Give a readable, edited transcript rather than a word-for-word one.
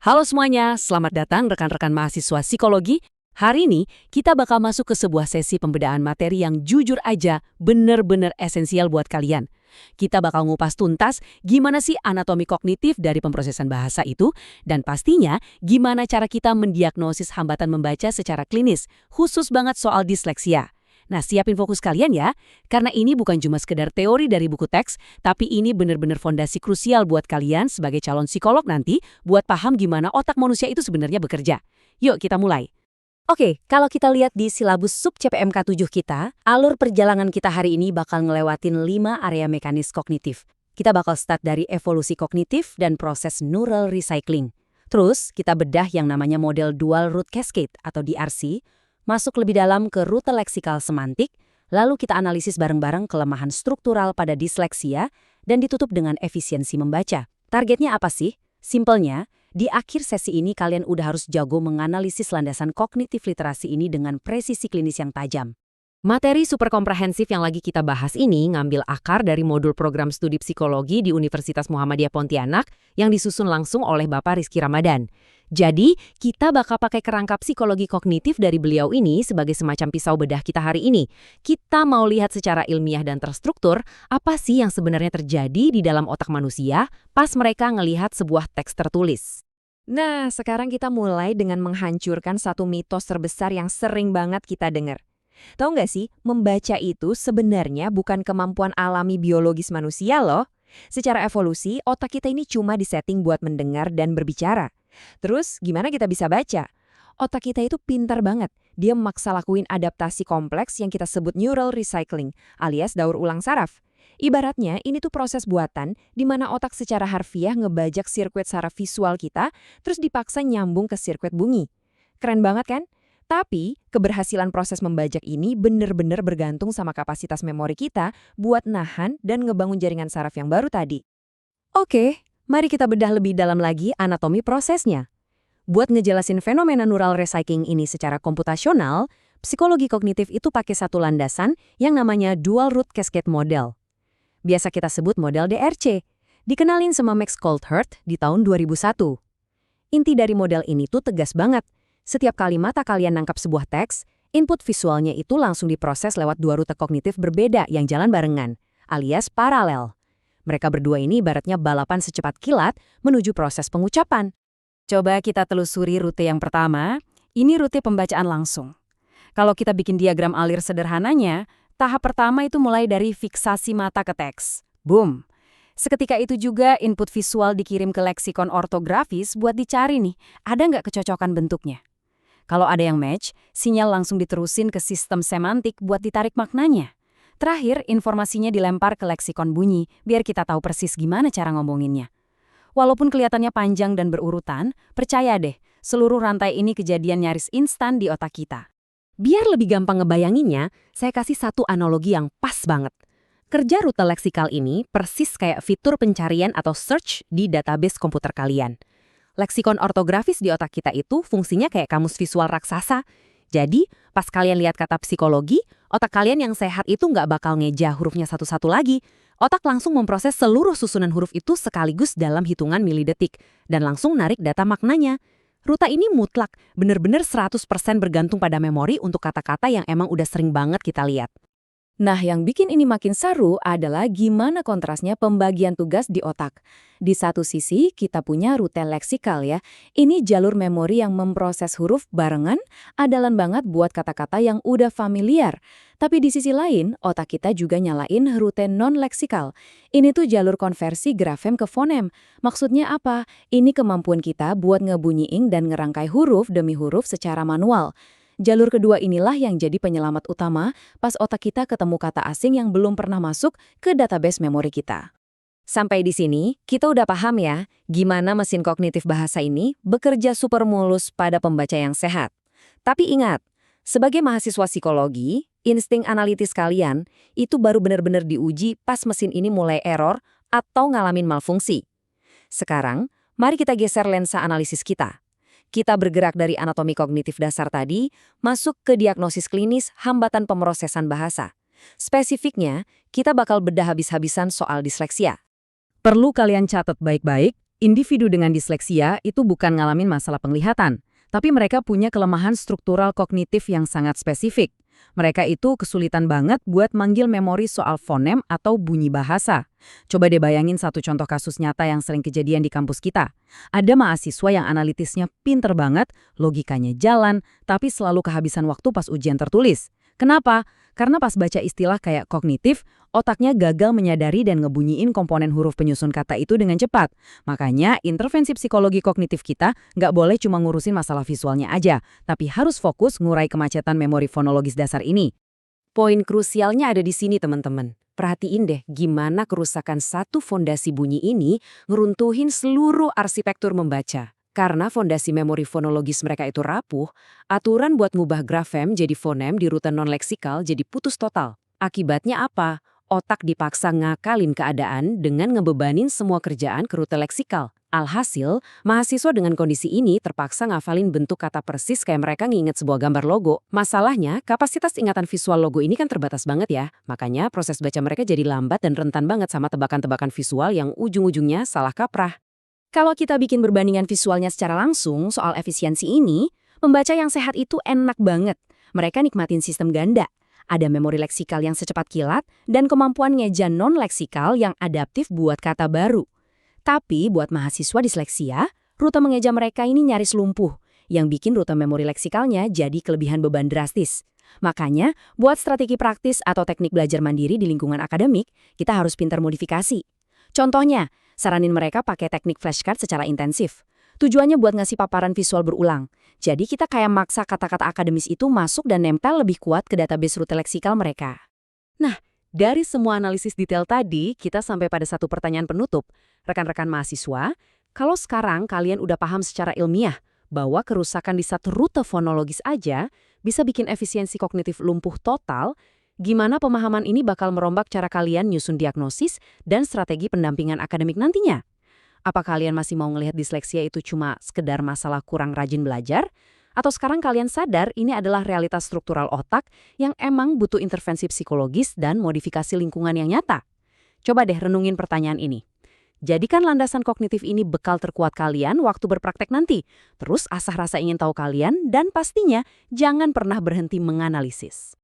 Halo semuanya, selamat datang rekan-rekan mahasiswa psikologi. Hari ini kita bakal masuk ke sebuah sesi pembedaan materi yang jujur aja bener-bener esensial buat kalian. Kita bakal ngupas tuntas gimana sih anatomi kognitif dari pemrosesan bahasa itu, dan pastinya gimana cara kita mendiagnosis hambatan membaca secara klinis, khusus banget soal disleksia. Nah, siapin fokus kalian ya, karena ini bukan cuma sekedar teori dari buku teks, tapi ini bener-bener fondasi krusial buat kalian sebagai calon psikolog nanti buat paham gimana otak manusia itu sebenarnya bekerja. Yuk kita mulai. Oke, kalau kita lihat di silabus sub CPMK 7 kita, alur perjalanan kita hari ini bakal ngelewatin 5 area mekanis kognitif. Kita bakal start dari evolusi kognitif dan proses neural recycling. Terus, kita bedah yang namanya model dual root cascade atau DRC, masuk lebih dalam ke rute leksikal semantik, lalu kita analisis bareng-bareng kelemahan struktural pada disleksia, dan ditutup dengan efisiensi membaca. Targetnya apa sih? Simpelnya, di akhir sesi ini kalian udah harus jago menganalisis landasan kognitif literasi ini dengan presisi klinis yang tajam. Materi super komprehensif yang lagi kita bahas ini ngambil akar dari modul program studi psikologi di Universitas Muhammadiyah Pontianak yang disusun langsung oleh Bapak Rizky Ramadan. Jadi, kita bakal pakai kerangka psikologi kognitif dari beliau ini sebagai semacam pisau bedah kita hari ini. Kita mau lihat secara ilmiah dan terstruktur apa sih yang sebenarnya terjadi di dalam otak manusia pas mereka ngelihat sebuah teks tertulis. Nah, sekarang kita mulai dengan menghancurkan satu mitos terbesar yang sering banget kita dengar. Tahu nggak sih, membaca itu sebenarnya bukan kemampuan alami biologis manusia loh. Secara evolusi, otak kita ini cuma disetting buat mendengar dan berbicara. Terus, gimana kita bisa baca? Otak kita itu pintar banget. Dia memaksa lakuin adaptasi kompleks yang kita sebut neural recycling, alias daur ulang saraf. Ibaratnya, ini tuh proses buatan di mana otak secara harfiah ngebajak sirkuit saraf visual kita, terus dipaksa nyambung ke sirkuit bunyi. Keren banget kan? Tapi, keberhasilan proses membajak ini bener-bener bergantung sama kapasitas memori kita buat nahan dan ngebangun jaringan saraf yang baru tadi. Oke, mari kita bedah lebih dalam lagi anatomi prosesnya. Buat ngejelasin fenomena neural recycling ini secara komputasional, psikologi kognitif itu pakai satu landasan yang namanya dual root cascade model. Biasa kita sebut model DRC. Dikenalin sama Max Coltheart di tahun 2001. Inti dari model ini tuh tegas banget. Setiap kali mata kalian nangkap sebuah teks, input visualnya itu langsung diproses lewat dua rute kognitif berbeda yang jalan barengan, alias paralel. Mereka berdua ini ibaratnya balapan secepat kilat menuju proses pengucapan. Coba kita telusuri rute yang pertama, ini rute pembacaan langsung. Kalau kita bikin diagram alir sederhananya, tahap pertama itu mulai dari fiksasi mata ke teks. Boom! Seketika itu juga input visual dikirim ke leksikon ortografis buat dicari nih, ada nggak kecocokan bentuknya. Kalau ada yang match, sinyal langsung diterusin ke sistem semantik buat ditarik maknanya. Terakhir, informasinya dilempar ke leksikon bunyi, biar kita tahu persis gimana cara ngomonginnya. Walaupun kelihatannya panjang dan berurutan, percaya deh, seluruh rantai ini kejadian nyaris instan di otak kita. Biar lebih gampang ngebayanginnya, saya kasih satu analogi yang pas banget. Kerja rute leksikal ini persis kayak fitur pencarian atau search di database komputer kalian. Leksikon ortografis di otak kita itu fungsinya kayak kamus visual raksasa. Jadi, pas kalian lihat kata psikologi, otak kalian yang sehat itu nggak bakal ngeja hurufnya satu-satu lagi. Otak langsung memproses seluruh susunan huruf itu sekaligus dalam hitungan milidetik, dan langsung narik data maknanya. Rute ini mutlak, bener-bener 100% bergantung pada memori untuk kata-kata yang emang udah sering banget kita lihat. Nah, yang bikin ini makin seru adalah gimana kontrasnya pembagian tugas di otak. Di satu sisi, kita punya rute leksikal ya. Ini jalur memori yang memproses huruf barengan, andalan banget buat kata-kata yang udah familiar. Tapi di sisi lain, otak kita juga nyalain rute non-leksikal. Ini tuh jalur konversi grafem ke fonem. Maksudnya apa? Ini kemampuan kita buat ngebunyiin dan ngerangkai huruf demi huruf secara manual. Jalur kedua inilah yang jadi penyelamat utama pas otak kita ketemu kata asing yang belum pernah masuk ke database memori kita. Sampai di sini, kita udah paham ya, gimana mesin kognitif bahasa ini bekerja super mulus pada pembaca yang sehat. Tapi ingat, sebagai mahasiswa psikologi, insting analitis kalian itu baru benar-benar diuji pas mesin ini mulai error atau ngalamin malfungsi. Sekarang, mari kita geser lensa analisis kita. Kita bergerak dari anatomi kognitif dasar tadi, masuk ke diagnosis klinis hambatan pemrosesan bahasa. Spesifiknya, kita bakal bedah habis-habisan soal disleksia. Perlu kalian catat baik-baik, Individu dengan disleksia itu bukan ngalamin masalah penglihatan, tapi mereka punya kelemahan struktural kognitif yang sangat spesifik. Mereka itu kesulitan banget buat manggil memori soal fonem atau bunyi bahasa. Coba deh bayangin satu contoh kasus nyata yang sering kejadian di kampus kita. Ada mahasiswa yang analitisnya pinter banget, logikanya jalan, tapi selalu kehabisan waktu pas ujian tertulis. Kenapa? Karena pas baca istilah kayak kognitif, otaknya gagal menyadari dan ngebunyiin komponen huruf penyusun kata itu dengan cepat. Makanya, intervensi psikologi kognitif kita nggak boleh cuma ngurusin masalah visualnya aja, tapi harus fokus ngurai kemacetan memori fonologis dasar ini. Poin krusialnya ada di sini, teman-teman. Perhatiin deh gimana kerusakan satu fondasi bunyi ini ngeruntuhin seluruh arsitektur membaca. Karena fondasi memori fonologis mereka itu rapuh, aturan buat ngubah grafem jadi fonem di rute non-leksikal jadi putus total. Akibatnya apa? Otak dipaksa ngakalin keadaan dengan ngebebanin semua kerjaan ke rute leksikal. Alhasil, mahasiswa dengan kondisi ini terpaksa ngafalin bentuk kata persis kayak mereka nginget sebuah gambar logo. Masalahnya, kapasitas ingatan visual logo ini kan terbatas banget ya. Makanya proses baca mereka jadi lambat dan rentan banget sama tebakan-tebakan visual yang ujung-ujungnya salah kaprah. Kalau kita bikin perbandingan visualnya secara langsung soal efisiensi ini, membaca yang sehat itu enak banget. Mereka nikmatin sistem ganda. Ada memori leksikal yang secepat kilat dan kemampuan ngeja non-leksikal yang adaptif buat kata baru. Tapi buat mahasiswa disleksia, rute mengeja mereka ini nyaris lumpuh, yang bikin rute memori leksikalnya jadi kelebihan beban drastis. Makanya, buat strategi praktis atau teknik belajar mandiri di lingkungan akademik, kita harus pintar modifikasi. Contohnya, saranin mereka pakai teknik flashcard secara intensif. Tujuannya buat ngasih paparan visual berulang. Jadi kita kayak maksa kata-kata akademis itu masuk dan nempel lebih kuat ke database rute leksikal mereka. Nah, dari semua analisis detail tadi, kita sampai pada satu pertanyaan penutup. Rekan-rekan mahasiswa, kalau sekarang kalian udah paham secara ilmiah bahwa kerusakan di satu rute fonologis aja bisa bikin efisiensi kognitif lumpuh total, gimana pemahaman ini bakal merombak cara kalian nyusun diagnosis dan strategi pendampingan akademik nantinya? Apa kalian masih mau ngelihat disleksia itu cuma sekedar masalah kurang rajin belajar? Atau sekarang kalian sadar ini adalah realitas struktural otak yang emang butuh intervensi psikologis dan modifikasi lingkungan yang nyata? Coba deh renungin pertanyaan ini. Jadikan landasan kognitif ini bekal terkuat kalian waktu berpraktek nanti. Terus asah rasa ingin tahu kalian dan pastinya jangan pernah berhenti menganalisis.